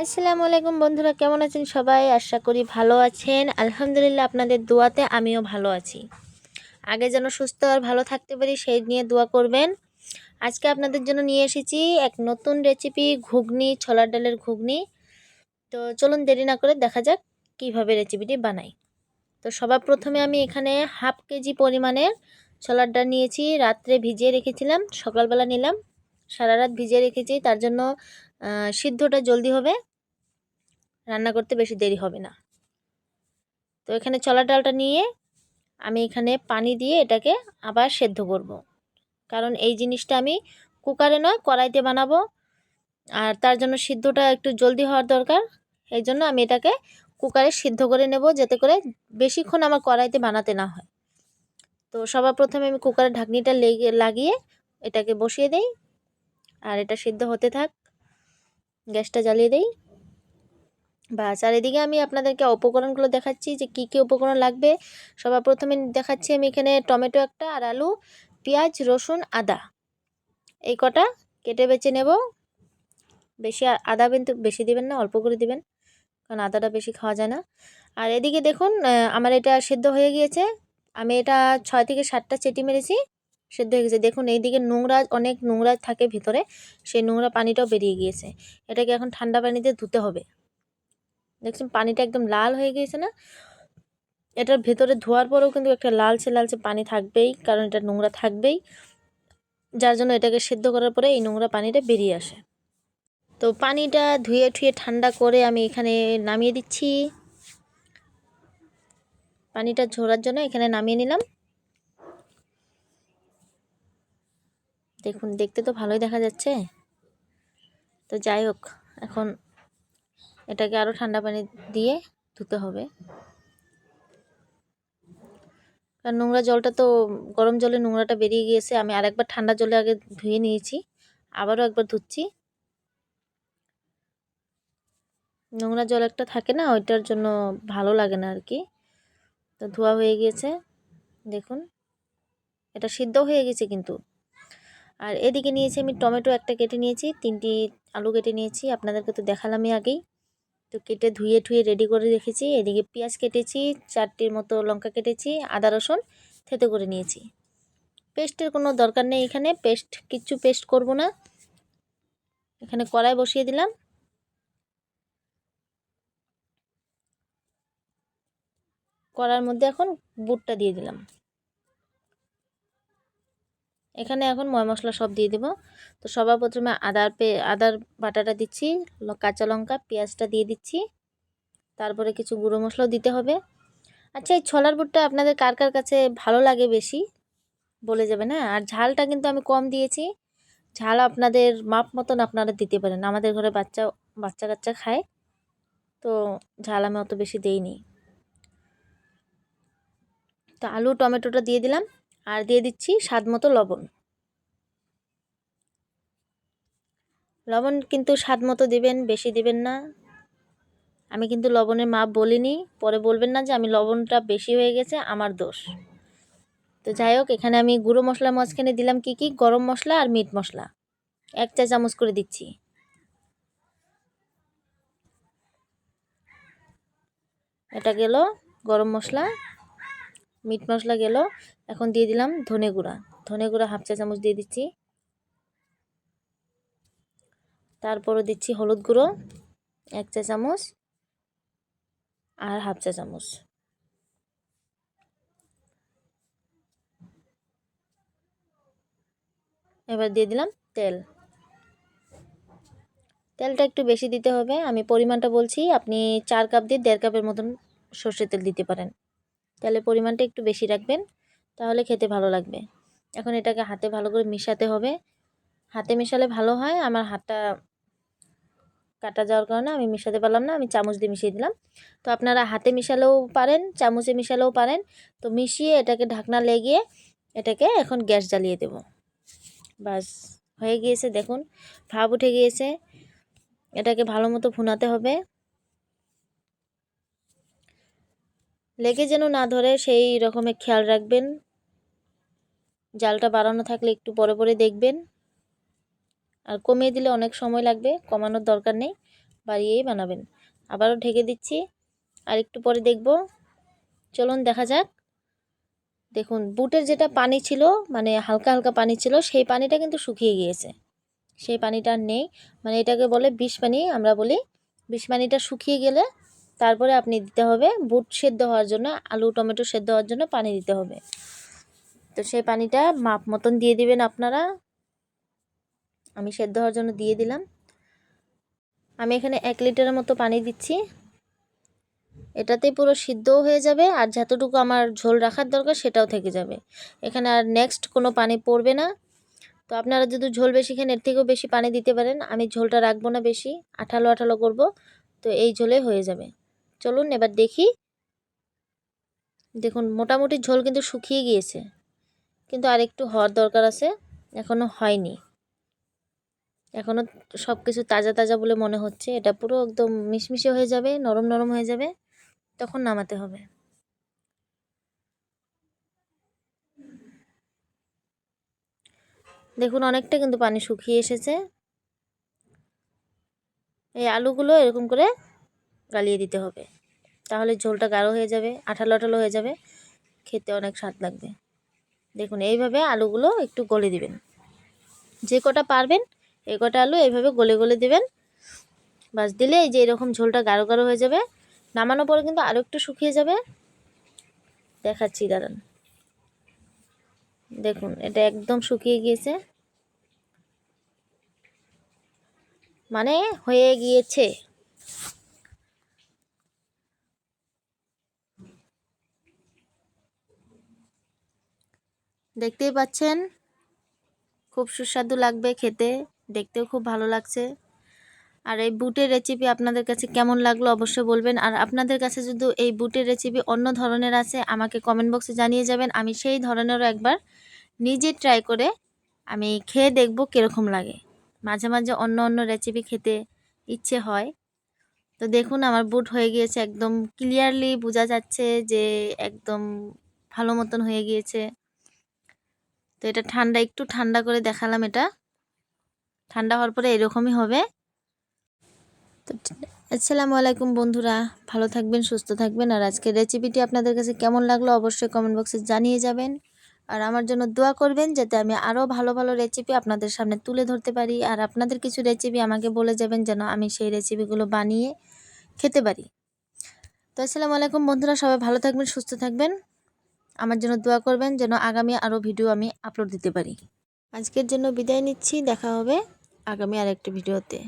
আসসালামু আলাইকুম বন্ধুরা, কেমন আছেন সবাই? আশা করি ভালো আছেন। আলহামদুলিল্লাহ, আপনাদের দোয়াতে আমিও ভালো আছি। আগে যেন সুস্থ আর ভালো থাকতে পারি সেই নিয়ে দোয়া করবেন। আজকে আপনাদের জন্য নিয়ে এসেছি এক নতুন রেসিপি, ঘুগনি, ছোলার ডালের ঘুগনি। তো চলুন দেরি না করে দেখা যাক কিভাবে রেসিপিটি বানাই। তো সবার প্রথমে আমি এখানে হাফ কেজি পরিমাণের ছোলার ডাল নিয়েছি। রাত্রে ভিজিয়ে রেখেছিলাম, সকালবেলা নিলাম। সারা রাত ভিজিয়ে রেখেছি, তার জন্য সিদ্ধটা জলদি হবে, রান্না করতে বেশি দেরি হবে না। তো এখানে ছোলার ডালটা নিয়ে আমি এখানে পানি দিয়ে এটাকে আবার সেদ্ধ করব। কারণ এই জিনিসটা আমি কুকারে নয় কড়াইতে বানাবো, আর তার জন্য সিদ্ধটা একটু জলদি হওয়ার দরকার। এই জন্য আমি এটাকে কুকারে সিদ্ধ করে নেব, যাতে করে বেশিক্ষণ আমার কড়াইতে বানাতে না হয়। তো সবার প্রথমে আমি কুকারের ঢাকনিটা লাগিয়ে এটাকে বসিয়ে দেই, আর এটা সিদ্ধ হতে থাক। গ্যাসটা জ্বালিয়ে দেই। বাস, আর এদিকে আমি আপনাদেরকে উপকরণগুলো দেখাচ্ছি যে কী কী উপকরণ লাগবে। সবার প্রথমে দেখাচ্ছি আমি এখানে টমেটো একটা, আর আলু, পেঁয়াজ, রসুন, আদা, এই কটা কেটে বেছে নেব। বেশি আদা কিন্তু বেশি দিবেন না, অল্প করে দিবেন, কারণ আদাটা বেশি খাওয়া যায় না। আর এদিকে দেখুন, আমার এটা সেদ্ধ হয়ে গিয়েছে। আমি এটা 6 থেকে 7টা চিটি মেরেছি, সেদ্ধ হয়ে গেছে। দেখুন এইদিকে অনেক নোংরা থাকে ভিতরে, সেই নোংরা পানিটাও বেরিয়ে গিয়েছে। এটাকে এখন ঠান্ডা পানিতে ধুতে হবে। দেখছেন পানিটা একদম লাল হয়ে গিয়েছে না? এটার ভেতরে ধোয়ার পরেও কিন্তু একটা লালচে লালচে পানি থাকবেই, কারণ এটা নোংরা থাকবেই, যার জন্য এটাকে সেদ্ধ করার পরে এই নোংরা পানিটা বেরিয়ে আসে। তো পানিটা ধুয়ে ঠুয়ে ঠান্ডা করে আমি এখানে নামিয়ে দিচ্ছি। পানিটা ঝরার জন্য এখানে নামিয়ে নিলাম। দেখুন দেখতে তো ভালোই দেখা যাচ্ছে। তো যাই হোক, এখন এটাকে আরও ঠান্ডা পানি দিয়ে ধুতে হবে, কারণ নোংরা জলটা তো, গরম জলে নোংরাটা বেরিয়ে গিয়েছে। আমি আরেকবার ঠান্ডা জলে আগে ধুয়ে নিয়েছি, আবারও একবার ধুচ্ছি। নোংরা জল একটা থাকে না, ওইটার জন্য ভালো লাগে না আর কি। তো ধোয়া হয়ে গিয়েছে, দেখুন এটা সিদ্ধ হয়ে গেছে কিন্তু। আর এদিকে নিয়েছি আমি টমেটো একটা কেটে নিয়েছি, 3টি আলু কেটে নিয়েছি, আপনাদেরকে তো দেখালামই আগেই। তো কেটে ধুয়ে ঠুয়ে রেডি করে রেখেছি। এদিকে পেঁয়াজ কেটেছি, 4টির মতো লঙ্কা কেটেছি, আদা রসুন থেতো করে নিয়েছি। পেস্টের কোনো দরকার নেই, এখানে কিচ্ছু পেস্ট করব না। এখানে কড়াই বসিয়ে দিলাম, কড়ার মধ্যে এখন বুটটা দিয়ে দিলাম। এখানে এখন ময় মশলা সব দিয়ে দেব। তো সবার প্রথমে আদার বাটাটা দিচ্ছি, কাঁচা লঙ্কা, পেঁয়াজটা দিয়ে দিচ্ছি, তারপরে কিছু গুঁড়ো মশলাও দিতে হবে। আচ্ছা, এই ছোলার বুটটা আপনাদের কার কার কাছে ভালো লাগে বেশি বলে যাবে না। আর ঝালটা কিন্তু আমি কম দিয়েছি, ঝাল আপনাদের মাপ মতন আপনারা দিতে পারেন। আমাদের ঘরে বাচ্চা কাচ্চা খায়, তো ঝাল আমি অত বেশি দেইনি। তো আলু টমেটোটা দিয়ে দিলাম, আর দিয়ে দিচ্ছি স্বাদ মতো লবণ। লবণ কিন্তু স্বাদ মতো দিবেন, বেশি দিবেন না। আমি কিন্তু লবণের মাপ বলিনি, পরে বলবেন না যে আমি লবণটা বেশি হয়ে গেছে, আমার দোষ। তো যাই হোক, এখানে আমি গুঁড়ো মশলার মাঝখানে দিলাম কি গরম মশলা আর মিট মশলা 1 চা চামচ করে দিচ্ছি। এটা গেল গরম মশলা, মিট মশলা গেল। এখন দিয়ে দিলাম ধনে গুঁড়া, 1/2 চা চামচ দিয়ে দিচ্ছি। তারপরে দিচ্ছি হলুদ গুঁড়ো 1 চা চামচ, আর 1/2 চা চামচ। এবার দিয়ে দিলাম তেলটা একটু বেশি দিতে হবে। আমি পরিমাণটা বলছি, আপনি 4 কাপ দিয়ে 1.5 কাপের মতন সর্ষের তেল দিতে পারেন। তেলের পরিমাণটা একটু বেশি রাখবেন, তাহলে খেতে ভালো লাগবে। এখন এটাকে হাতে ভালো করে মিশাতে হবে। হাতে মেশালে ভালো হয়। আমার হাতটা কাটা যাওয়ার কারণে আমি মিশাতে পারলাম না, আমি চামচ দিয়ে মিশিয়ে দিলাম। তো আপনারা হাতে মিশালেও পারেন, চামচে মিশালেও পারেন। তো মিশিয়ে এটাকে ঢাকনা লাগিয়ে এটাকে এখন গ্যাস জ্বালিয়ে দেব। বাস, হয়ে গিয়েছে, দেখুন ভাপ উঠে গিয়েছে। এটাকে ভালো মতো ভুনাতে হবে, লেগে যেন না ধরে সেই রকমের খেয়াল রাখবেন। জালটা বাড়ানো থাকলে একটু পরে পরে দেখবেন, আর কমিয়ে দিলে অনেক সময় লাগবে, কমানোর দরকার নেই। বাড়িয়েই বানাবেন। আবারও ঢেকে দিচ্ছি, আর একটু পরে দেখব। চলুন দেখা যাক। দেখুন বুটের যেটা পানি ছিল, মানে হালকা হালকা পানি ছিল, সেই পানিটা কিন্তু শুকিয়ে গিয়েছে। সেই পানিটা আর নেই, মানে এটাকে বলে বিষ পানি আমরা বলি। বিষ পানিটা শুকিয়ে গেলে তারপরে আপনি দিতে হবে বুট সেদ্ধ হওয়ার জন্য, আলু টমেটো সেদ্ধ হওয়ার জন্য পানি দিতে হবে। তো সেই পানিটা মাপ মতন দিয়ে দিবেন আপনারা। আমি সেদ্ধ হওয়ার জন্য দিয়ে দিলাম। আমি এখানে 1 লিটারের মতো পানি দিচ্ছি। এটাতেই পুরো সিদ্ধও হয়ে যাবে, আর যতটুকু আমার ঝোল রাখার দরকার সেটাও থেকে যাবে। এখানে আর নেক্সট কোনো পানি পড়বে না। তো আপনারা যদি ঝোল বেশি খান এর থেকেও বেশি পানি দিতে পারেন। আমি ঝোলটা রাখবো না বেশি, আঠালো আঠালো করব, তো এই ঝোলে হয়ে যাবে। চলুন এবার দেখি। দেখুন মোটামুটি ঝোল কিন্তু শুকিয়ে গিয়েছে, কিন্তু আর একটু হওয়ার দরকার আছে, এখনও হয়নি। এখনও সব কিছু তাজা তাজা বলে মনে হচ্ছে। এটা পুরো একদম মিশমিশে হয়ে যাবে, নরম নরম হয়ে যাবে, তখন নামাতে হবে। দেখুন অনেকটা কিন্তু পানি শুকিয়ে এসেছে। এই আলুগুলো এরকম করে গালিয়ে দিতে হবে, তাহলে ঝোলটা গাঢ় হয়ে যাবে, আঠালো আঠালো হয়ে যাবে, খেতে অনেক স্বাদ লাগবে। দেখুন এইভাবে আলুগুলো একটু গলে দিবেন, যে কটা পারবেন এই কটা আলু এইভাবে গলে গলে দিবেন। বাস দিলে এই যে এরকম ঝোলটা গাঢ় গাঢ় হয়ে যাবে। নামানোর পরে কিন্তু আরও একটু শুকিয়ে যাবে। দেখাচ্ছি দাঁড়ান। দেখুন এটা একদম শুকিয়ে গিয়েছে, মানে হয়ে গিয়েছে। দেখতেই পাচ্ছেন, খুব সুস্বাদু লাগবে খেতে, দেখতেও খুব ভালো লাগছে। আর এই বুটের রেসিপি আপনাদের কাছে কেমন লাগলো অবশ্যই বলবেন। আর আপনাদের কাছে যদি এই বুটের রেসিপি অন্য ধরনের আছে আমাকে কমেন্ট বক্সে জানিয়ে যাবেন। আমি সেই ধরনেরও একবার নিজে ট্রাই করে আমি খেয়ে দেখব কীরকম লাগে। মাঝে মাঝে অন্য অন্য রেসিপি খেতে ইচ্ছে হয়। তো দেখুন আমার বুট হয়ে গিয়েছে, একদম ক্লিয়ারলি বোঝা যাচ্ছে যে একদম ভালো মতন হয়ে গিয়েছে। তো এটা একটু ঠান্ডা করে দেখালাম। এটা ঠান্ডা হওয়ার পরে এরকমই হবে। তো আসসালামু আলাইকুম বন্ধুরা, ভালো থাকবেন, সুস্থ থাকবেন। আর আজকের রেসিপিটি আপনাদের কাছে কেমন লাগলো অবশ্যই কমেন্ট বক্সে জানিয়ে যাবেন। আর আমার জন্য দোয়া করবেন যাতে আমি আরও ভালো ভালো রেসিপি আপনাদের সামনে তুলে ধরতে পারি। আর আপনাদের কিছু রেসিপি আমাকে বলে যাবেন যেন আমি সেই রেসিপিগুলো বানিয়ে খেতে পারি। তো আসসালামু আলাইকুম বন্ধুরা, সবাই ভালো থাকবেন, সুস্থ থাকবেন। আমার জন্য দোয়া করবেন যেন আগামী আরও ভিডিও আমি আপলোড দিতে পারি। আজকের জন্য বিদায় নিচ্ছি, দেখা হবে আগামী আরেকটি ভিডিওতে।